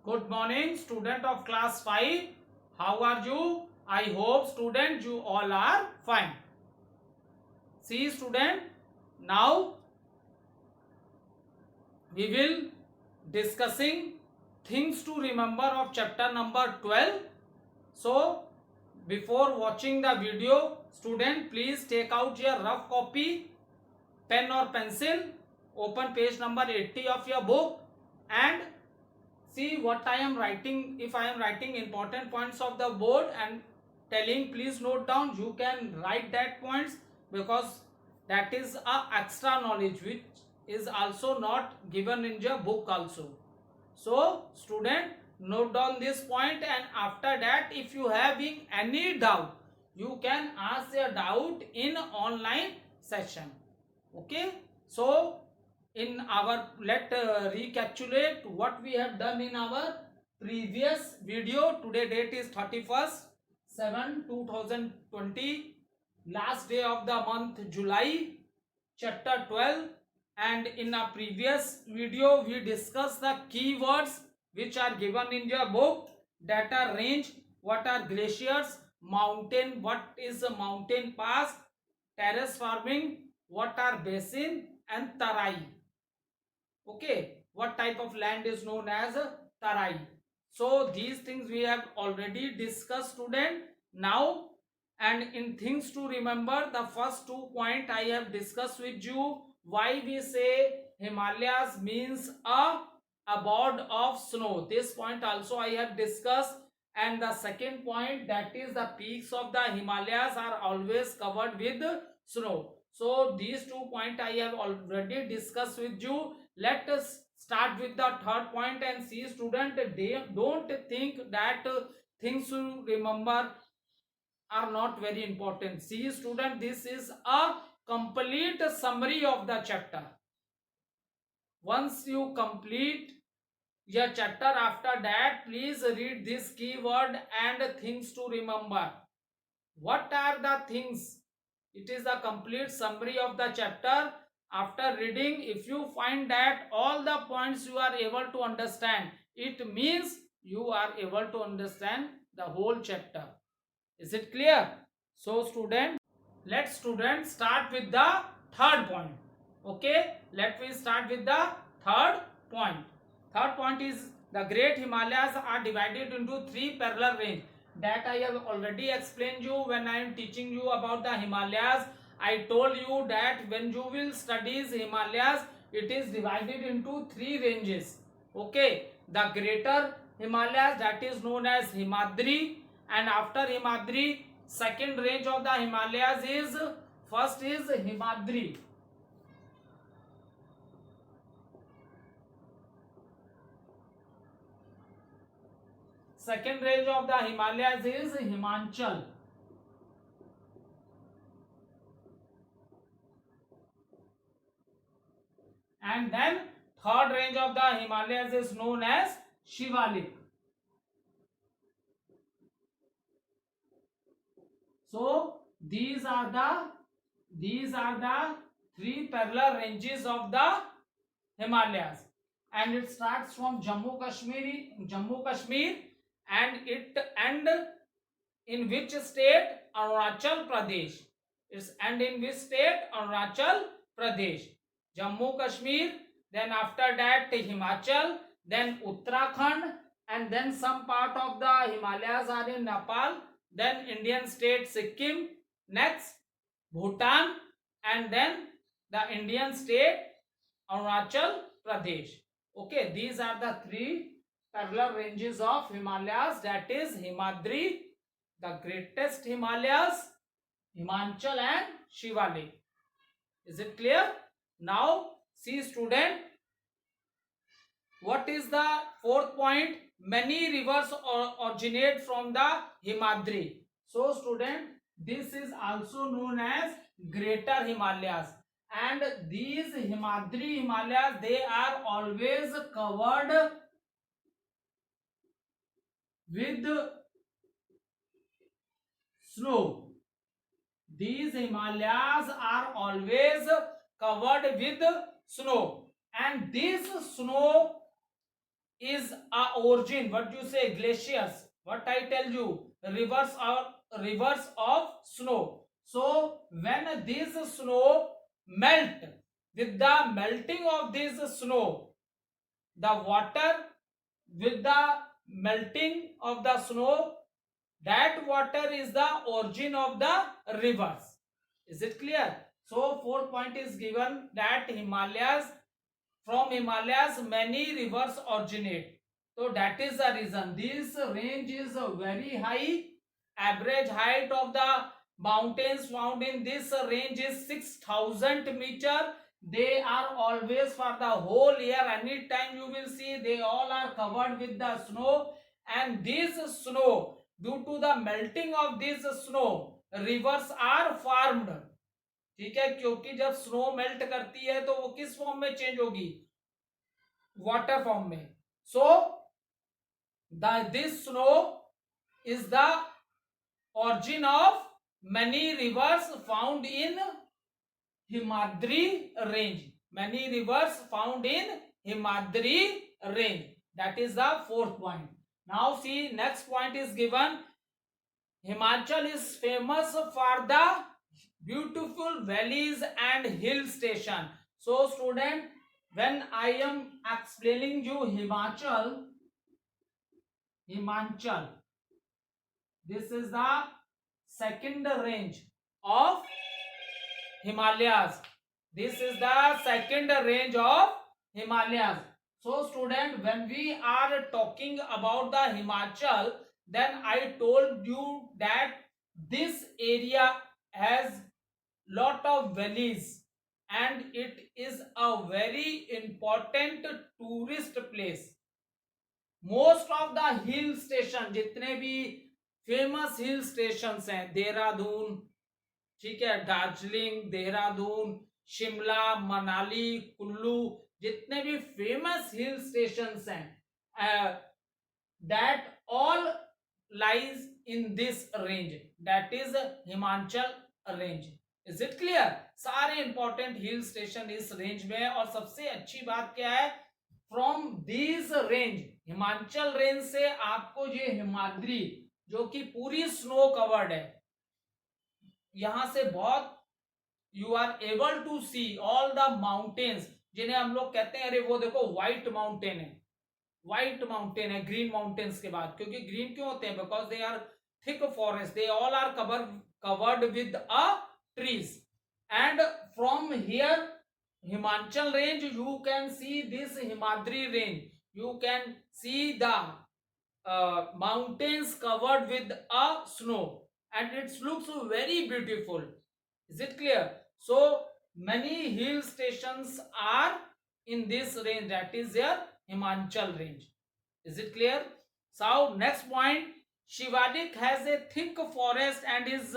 Good morning, student of class 5. How are you? I hope student you all are fine. See student, now we will discussing things to remember of chapter number 12. So before watching the video, student please take out your rough copy, pen or pencil, open page number 80 of your book and see what I am writing. If I am writing important points of the board and telling, please note down, you can write that points, because that is a extra knowledge which is also not given in your book also. So student, note down this point, and after that if you having any doubt, you can ask your doubt in online session. Okay, so in our recapitulate what we have done in our previous video. Today date is 31/7/2020, last day of the month July, chapter 12. And in a previous video we discussed the keywords which are given in your book. Data range, what are glaciers, mountain, what is a mountain pass, terrace farming, what are basin, and tarai. Okay, what type of land is known as tarai. So these things we have already discussed student. Now, and in things to remember, the first 2 points I have discussed with you. Why we say Himalayas means a abode of snow. This point also I have discussed. And the second point, that is the peaks of the Himalayas are always covered with snow. So these 2 points I have already discussed with you. Let us start with the third point and see student, don't think that things to remember are not very important. See student, this is a complete summary of the chapter. Once you complete your chapter, after that please read this keyword and things to remember. What are the things? It is a complete summary of the chapter. After reading, if you find that all the points you are able to understand, it means you are able to understand the whole chapter. Is it clear? So student, let's student start with the third point. Okay, let me start with the third point. Third point is the Great Himalayas are divided into 3 parallel range. That I have already explained you when I am teaching you about the Himalayas. I told you that when you will study Himalayas, it is divided into 3 ranges. Okay, the Greater Himalayas, that is known as Himadri, and after Himadri, second range of the Himalayas is, first is Himadri. Second range of the Himalayas is Himachal. And then third range of the Himalayas is known as Shivalik. So these are the 3 parallel ranges of the Himalayas, and it starts from Jammu Kashmir, and it end in which state? Arunachal Pradesh. It's end in which state? Arunachal Pradesh. Jammu Kashmir, then after that Himachal, then Uttarakhand, and then some part of the Himalayas are in Nepal, then Indian state Sikkim, next Bhutan, and then the Indian state Arunachal Pradesh. Okay, these are the 3 parallel ranges of Himalayas, that is Himadri, the greatest Himalayas, Himachal, and Shivalik. Is it clear? Now see student, what is the fourth point? Many rivers originate from the Himadri. So student, this is also known as Greater Himalayas, and these Himadri Himalayas, they are always covered with snow. These Himalayas are always covered with snow, and this snow is a origin. What you say? Glaciers. What I tell you? Rivers of snow. So when this snow melt, with the melting of this snow, the water, with the melting of the snow, that water is the origin of the rivers. Is it clear? So fourth point is given that from Himalayas many rivers originate. So that is the reason this range is very high. Average height of the mountains found in this range is 6,000 meter. They are always for the whole year, anytime you will see they all are covered with the snow. And this snow, due to the melting of this snow, rivers are formed. ठीक है, क्योंकि जब snow melt करती है तो वो किस form में चेंज होगी? वाटर फॉर्म में. So this snow is the origin of many rivers found in Himadri range. Many rivers found in Himadri range. That is the fourth point. Now see, next point is given. Himachal is famous for the beautiful valleys and hill station. So student, when I am explaining you Himachal, this is the second range of Himalayas. This is the second range of Himalayas. So student, when we are talking about the Himachal, then I told you that this area has lot of valleys and it is a very important tourist place. Most of the hill station, जितने भी famous hill station हैं, देहरादून, ठीक है, दार्जिलिंग, देहरादून, शिमला, मनाली, कुल्लू, जितने भी famous hill station हैं, that all lies in this range, that is Himachal range. Is it clear? सारे important hill station इस रेंज में है. और सबसे अच्छी बात क्या है, from this range, Himachal range से आपको ये हिमाद्री जो कि पूरी स्नो कवर्ड है, यहां से बहुत you are able to see all the mountains, जिन्हें हम लोग कहते हैं, अरे वो देखो व्हाइट माउंटेन है, व्हाइट माउंटेन है ग्रीन माउंटेन्स के बाद. क्योंकि ग्रीन क्यों होते हैं? Because they are thick forest, they all are covered with a trees. And from here Himachal range, you can see this Himadri range, you can see the mountains covered with a snow and it looks very beautiful. Is it clear? So many hill stations are in this range, that is their Himachal range. Is it clear? So next point, Shivalik has a thick forest and is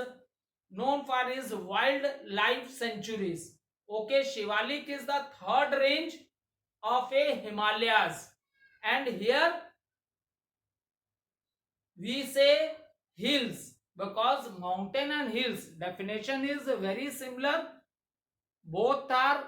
known for his wildlife sanctuaries. Okay, Shivalik is the third range of a Himalayas, and here we say hills because mountain and hills definition is very similar. Both are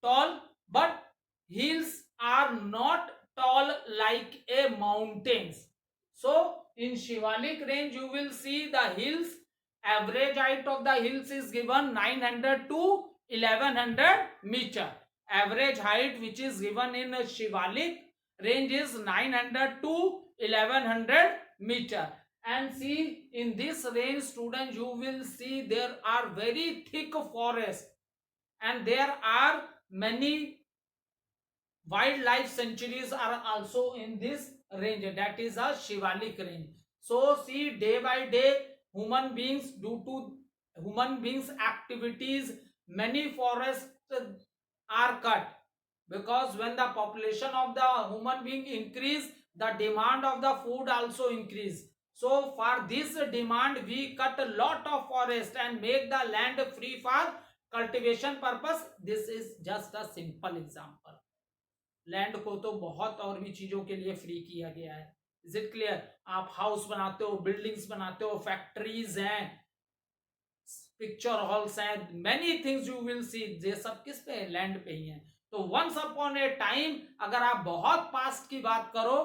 tall, but hills are not tall like a mountains. So in Shivalik range you will see the hills. Average height of the hills is given 900 to 1100 meter. Average height which is given in Shivalik range is 900 to 1100 meter. And see, in this range students, you will see there are very thick forests and there are many wildlife sanctuaries are also in this range, that is a Shivalik range. So see, day by day human beings, due to human beings activities, many forests are cut, because when the population of the human being increase, the demand of the food also increase. So for this demand we cut a lot of forest and make the land free for cultivation purpose. This is just a simple example. Land को तो बहुत और भी चीजों के लिए free किया गया है. Is it clear? आप हाउस बनाते हो, बिल्डिंग्स बनाते हो, फैक्ट्रीज हैं, पिक्चर हॉल्स हैं, many things you will see, ये सब किस पे? लैंड पे ही है. तो वंस अपॉन ए टाइम, अगर आप बहुत पास्ट की बात करो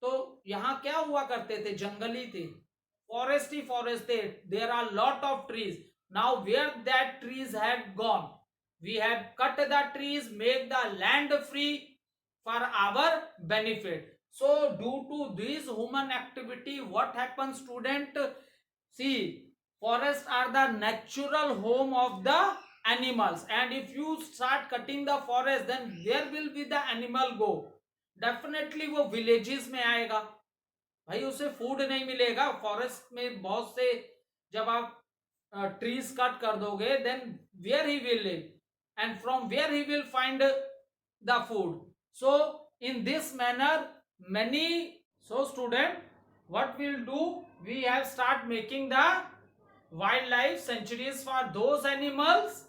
तो यहां क्या हुआ करते थे, जंगली थे, फॉरेस्ट ही फॉरेस्ट थे, there are lot of trees. Now where that trees have gone, we have cut the trees, make the land free for our benefit. So due to this human activity, what happens, student? See, forests are the natural home of the animals, and if you start cutting the forest, then where will be the animal go? Definitely वो villages में आएगा. भाई उसे food नहीं मिलेगा. Forest में बहुत से, जब आप ट्रीज कट कर दोगे, then where he will live, and from where he will find the food. So in this manner, many, so student, what we'll do, we have start making the wildlife sanctuaries for those animals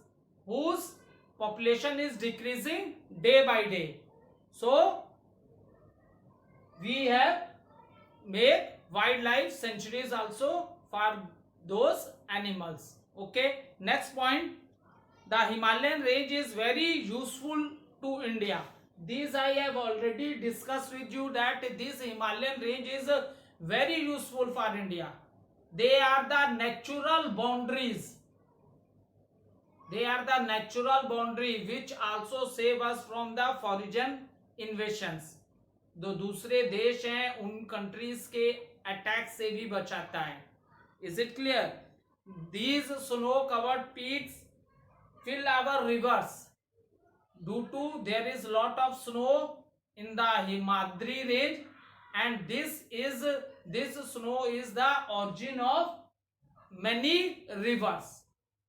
whose population is decreasing day by day. So we have made wildlife sanctuaries also for those animals. Okay, next point, the Himalayan range is very useful to India. This I have already discussed with you, that this Himalayan range is very useful for India. They are the natural boundaries. They are the natural boundary which also save us from the foreign invasions. जो दूसरे देश हैं उन countries के attack से भी बचाता है. Is it clear? These snow covered peaks fill our rivers. Due to there is lot of snow in the Himadri range, and this snow is the origin of many rivers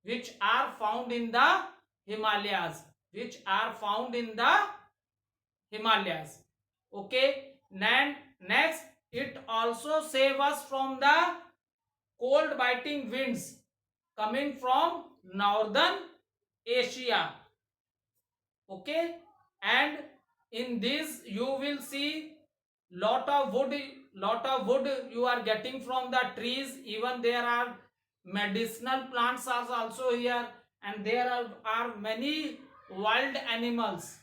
which are found in the Himalayas, which are found in the Himalayas. Okay, and next, it also save us from the cold biting winds coming from northern Asia. Okay, and in this you will see lot of wood you are getting from the trees. Even there are medicinal plants are also here, and there are many wild animals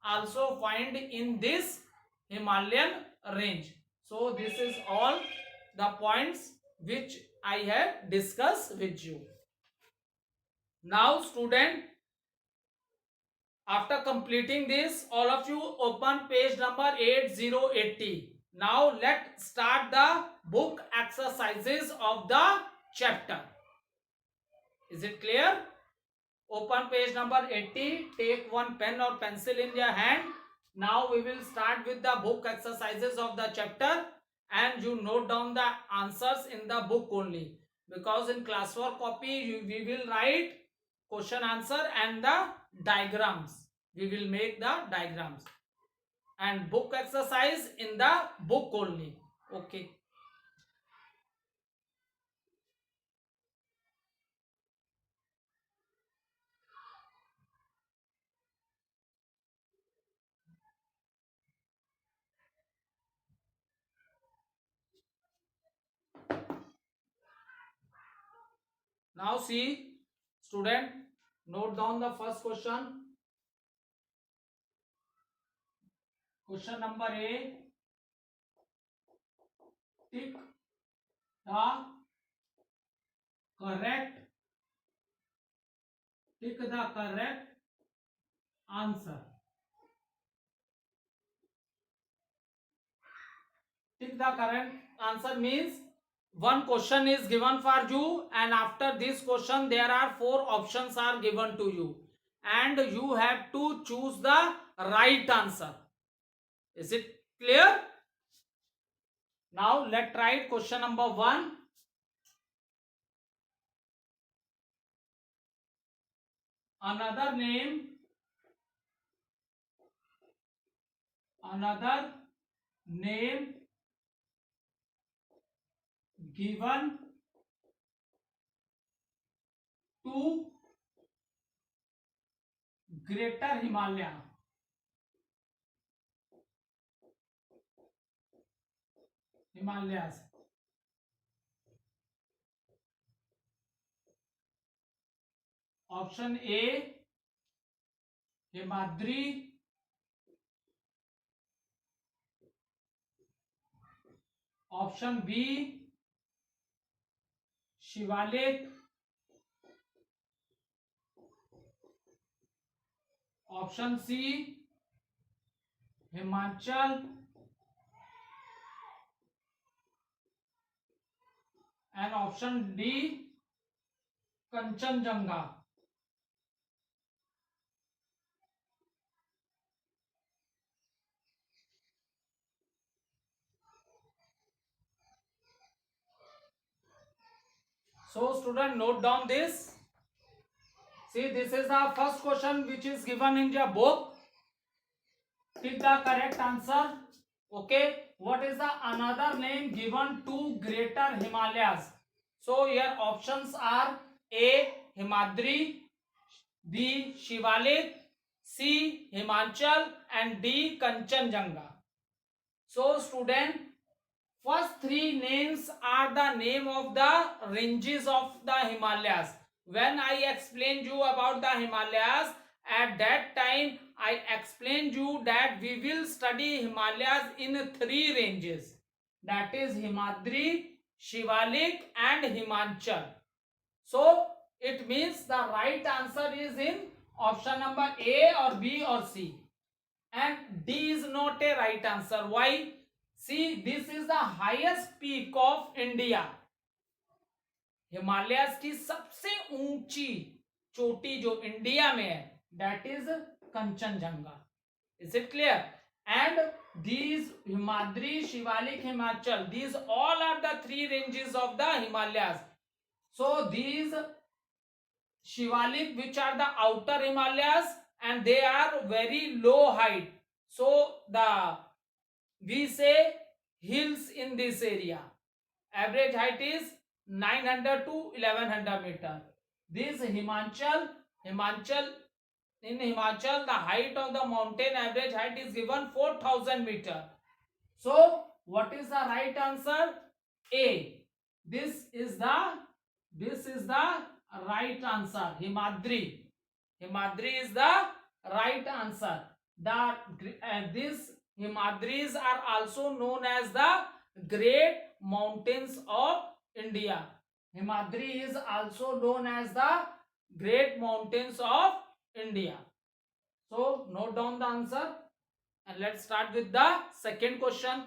also find in this Himalayan range. So this is all the points which I have discussed with you. Now student, after completing this, all of you open page number 8080. Now let's start the book exercises of the chapter. Is it clear? Open page number 80. Take one pen or pencil in your hand. Now we will start with the book exercises of the chapter, and you note down the answers in the book only, because in classwork copy we will write question answer and the diagrams. We will make the diagrams, and book exercise in the book only. Okay. Now see, student, note down the first question. Question number A. Tick the correct answer. Tick the correct answer means one question is given for you, and after this question there are 4 options are given to you, and you have to choose the right answer. Is it clear? Now let's write question number 1. Another name given to Greater Himalayas. Option A, Himadri. Option B Shivalik, option C Himachal, and option D Kanchenjunga. So student, note down this. See, this is the first question which is given in your book. Pick the correct answer. Okay. What is the another name given to Greater Himalayas? So here options are A. Himadri, B. Shivalik, C. Himachal, and D. Kanchenjunga. So student, first three names are the name of the ranges of the Himalayas. When I explained you about the Himalayas, at that time I explained you that we will study Himalayas in three ranges. That is Himadri, Shivalik and Himachal. So it means the right answer is in option number A or B or C. And D is not a right answer. Why? See, this is the highest peak of India. Himalayas की सबसे ऊंची चोटी जो India में है, that is Kanchenjunga. Is it clear? And these Himadri, Shivalik, Himachal, these all are the three ranges of the Himalayas. So these Shivalik, which are the outer Himalayas, and they are very low height. So we say hills in this area. Average height is 900 to 1100 meter. This Himachal, in Himachal, the height of the mountain average height is given 4000 meter. So what is the right answer? A. This is the right answer. Himadri. Himadri is the right answer. These Himadris are also known as the Great Mountains of India. Himadri is also known as the Great Mountains of India. So note down the answer and let's start with the second question.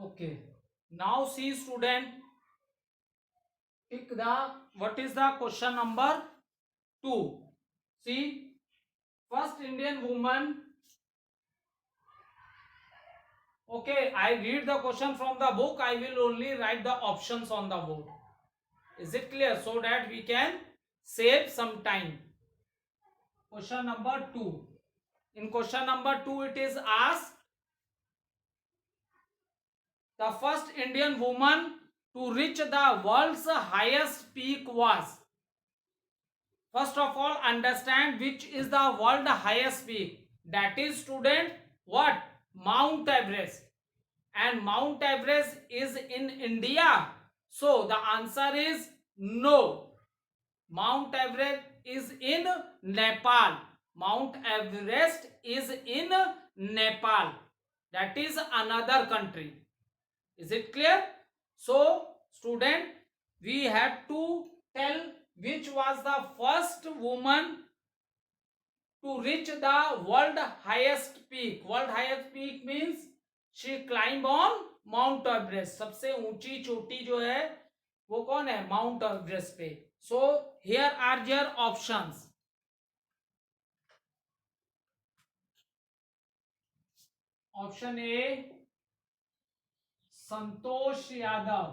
Okay. Now see student, pick what is the question number 2. See, first Indian woman. Okay, I read the question from the book. I will only write the options on the board. Is it clear? So that we can save some time. Question number 2. In question number 2, it is asked, the first Indian woman to reach the world's highest peak was. First of all, understand which is the world highest peak. That is student, what? Mount Everest. And Mount Everest is in India. So the answer is no. Mount Everest is in Nepal. Mount Everest is in Nepal. That is another country. Is it clear? So student, we have to tell which was the first woman to reach the world highest peak. World highest peak means she climbed on Mount Everest. सबसे ऊंची चोटी जो है वो कौन है? Mount Everest पे. So here are your options. Option A, Santosh Yadav.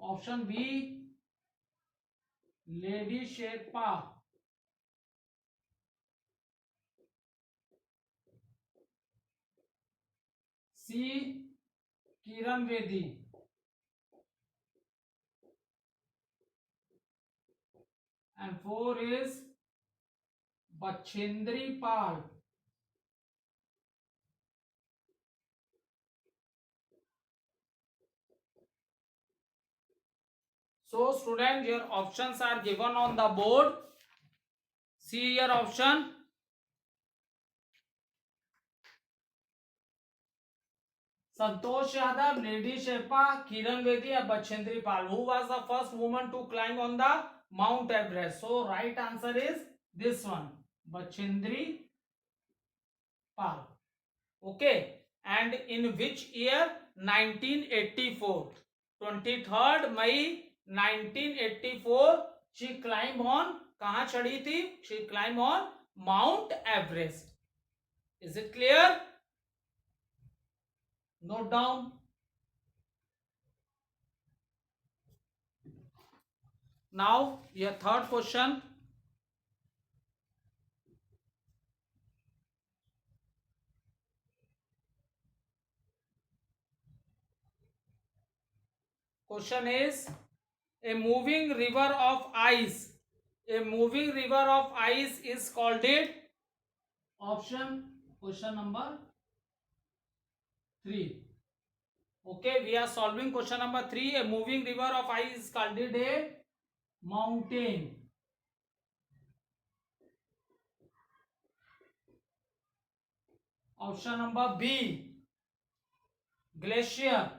Option B lady Sherpa, C Kiran Bedi, and 4 is Bachendri Pal. So student, your options are given on the board. See your option. Santosh Yadav, Lady Sherpa, Kiran Bedi, and Bachendri Pal. Who was the first woman to climb on the Mount Everest? So right answer is this one, Bachendri Pal. Okay. And in which year? 1984. 23rd May 1984. She climbed on, कहाँ चढ़ी थी? She climbed on Mount Everest. Is it clear? Note down. Now your third question. Question is, a moving river of ice. A moving river of ice is called it. Option, question number 3. Okay, we are solving question number 3. A moving river of ice is called it a mountain. Option number B, glacier.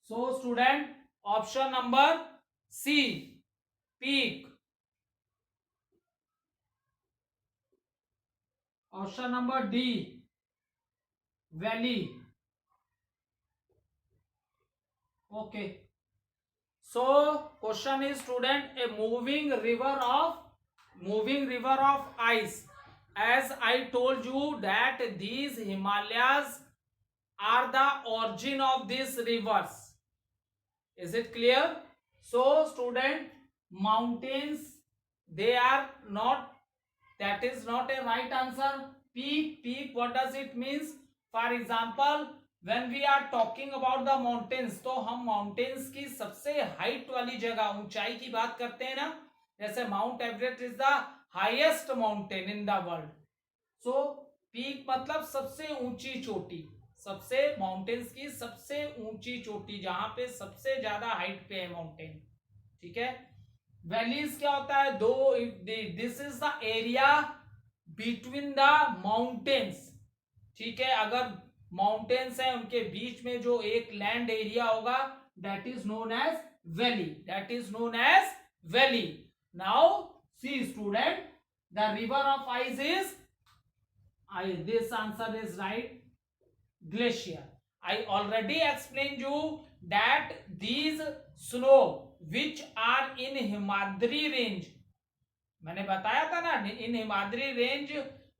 So student, option number C, peak. Option number D, valley. Okay. So question is, student, a moving river of ice. As I told you that these Himalayas are the origin of these rivers. Is it clear? So student, mountains, they are not, that is not a right answer. Peak, what does it means? For example, when we are talking about the mountains, तो हम mountains की सबसे height वाली जगह, ऊंचाई की बात करते हैं ना, जैसे Mount Everest is the highest mountain in the world. So peak मतलब सबसे ऊंची चोटी, सबसे माउंटेन्स की सबसे ऊंची चोटी, जहां पे सबसे ज्यादा हाइट पे है माउंटेन. ठीक है. वैलीज क्या होता है? दो, this is the area between the mountains. ठीक है. अगर माउंटेन्स है, उनके बीच में जो एक लैंड एरिया होगा, that is known as valley. That is known as valley. Now see student, the river of ice is, this answer is right, glacier. I already explained you that these snow which are in Himadri range, मैंने बताया था ना, in Himadri range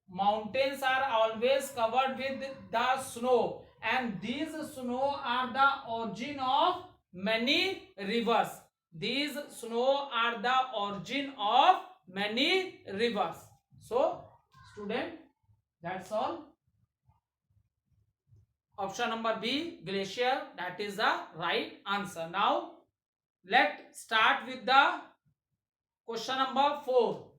mountains are always covered with the snow, and these snow are the origin of many rivers. These snow are the origin of many rivers. So student, that's all. Option number B, glacier, that is the right answer. Now let's start with the question number 4.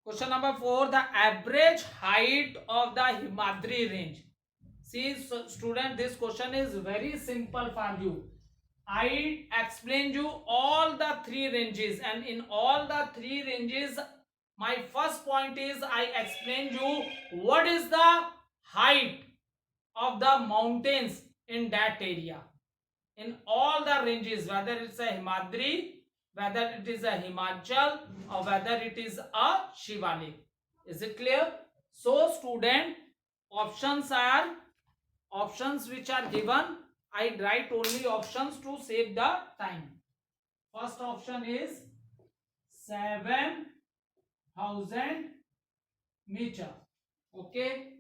Question number 4, the average height of the Himadri range. See student, this question is very simple for you. I explained you all the 3 ranges, and in all the 3 ranges, my first point is I explained you what is the height of the mountains in that area. In all the ranges, whether it's a Himadri, whether it is a Himachal, or whether it is a Shivalik. Is it clear? So student, options which are given, I write only options to save the time. First option is 7, 1000 meter. Okay.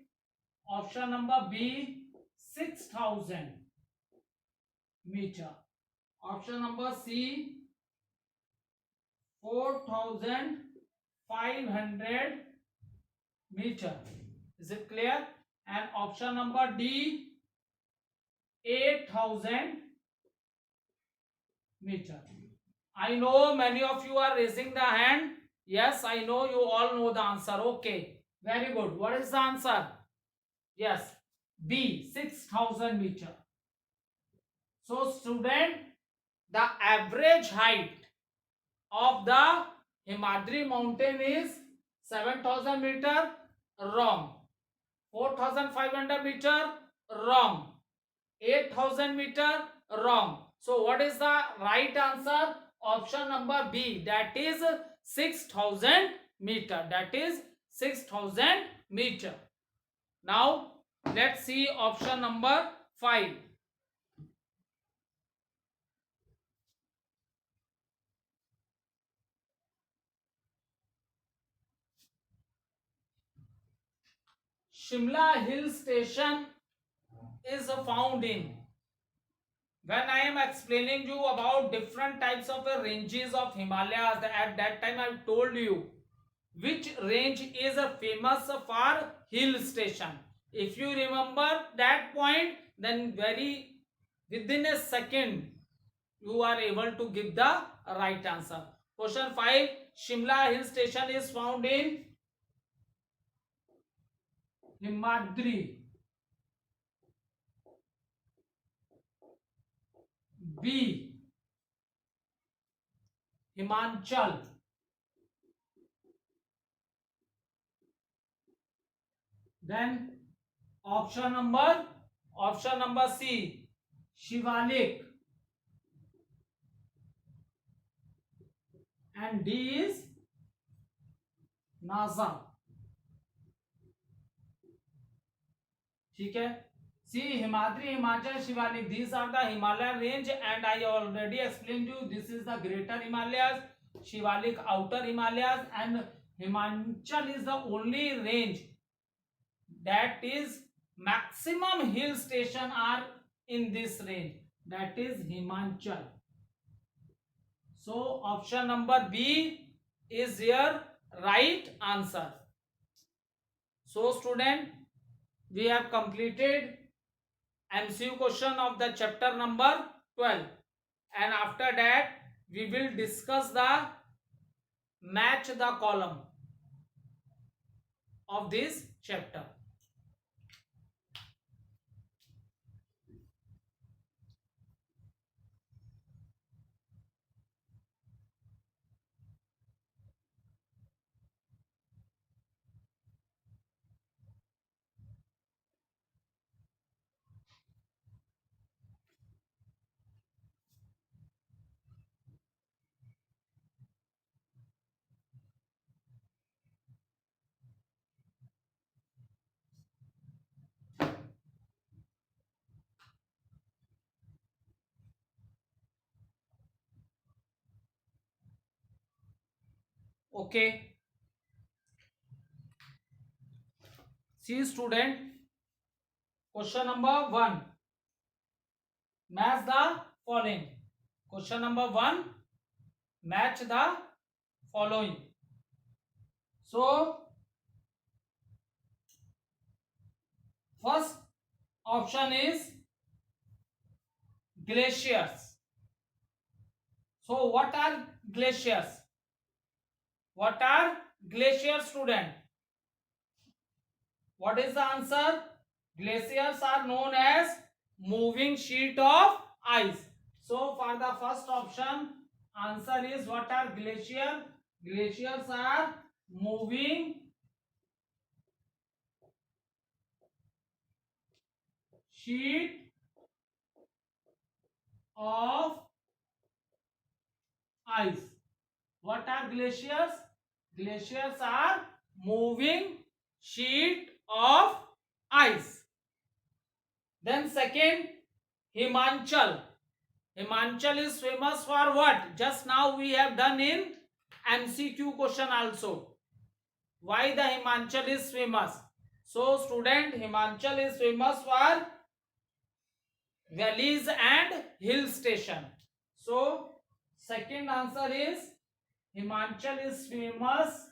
Option number B, 6000 meter. Option number C, 4500 meter. Is it clear? And option number D, 8000 meter. I know many of you are raising the hand. Yes, I know you all know the answer. Okay, very good. What is the answer? Yes, B, 6000 meter. So student, the average height of the Himadri mountain is 7000 meter. Wrong. 4500 meter. Wrong. 8000 meter. Wrong. So what is the right answer? Option number B, that is 6000 meter. That is 6000 meter. Now let's see option number 5. Shimla hill station is found in. When I am explaining you about different types of ranges of Himalayas, at that time I told you which range is famous for hill station. If you remember that point, then within a second you are able to give the right answer. Question 5. Shimla hill station is found in Himadri. B, Himachal. Then option number C, Shivalik. And D is NASA. ठीक है. See, Himadri, Himachal, Shivalik, these are the Himalayan range, and I already explained you this is the Greater Himalayas, Shivalik Outer Himalayas, and Himachal is the only range that is maximum hill station are in this range, that is Himachal. So option number B is your right answer. So student, we have completed MCQ question of the chapter number 12, and after that we will discuss the match the column of this chapter. Okay. See student, question number 1. Match the following. Question number 1. Match the following. So first option is glaciers. So what are glaciers? What are glaciers, student? What is the answer? Glaciers are known as moving sheet of ice. So for the first option, answer is what are glacier? Glaciers are moving sheet of ice. What are glaciers? Glaciers are moving sheet of ice. Then second, Himachal. Himachal is famous for what? Just now we have done in MCQ question also. Why the Himachal is famous? So student, Himachal is famous for valleys and hill station. So second answer is Himachal is famous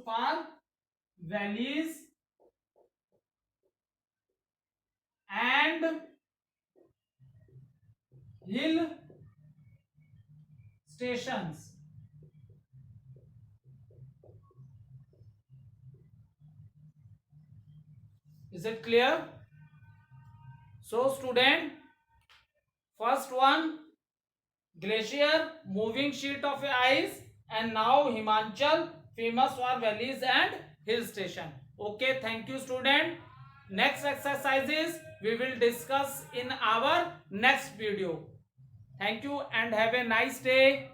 for valleys and hill stations. Is it clear? So student, first one glacier, moving sheet of ice, and now Himachal famous for valleys and hill station. Okay, thank you student. Next exercises we will discuss in our next video. Thank you and have a nice day.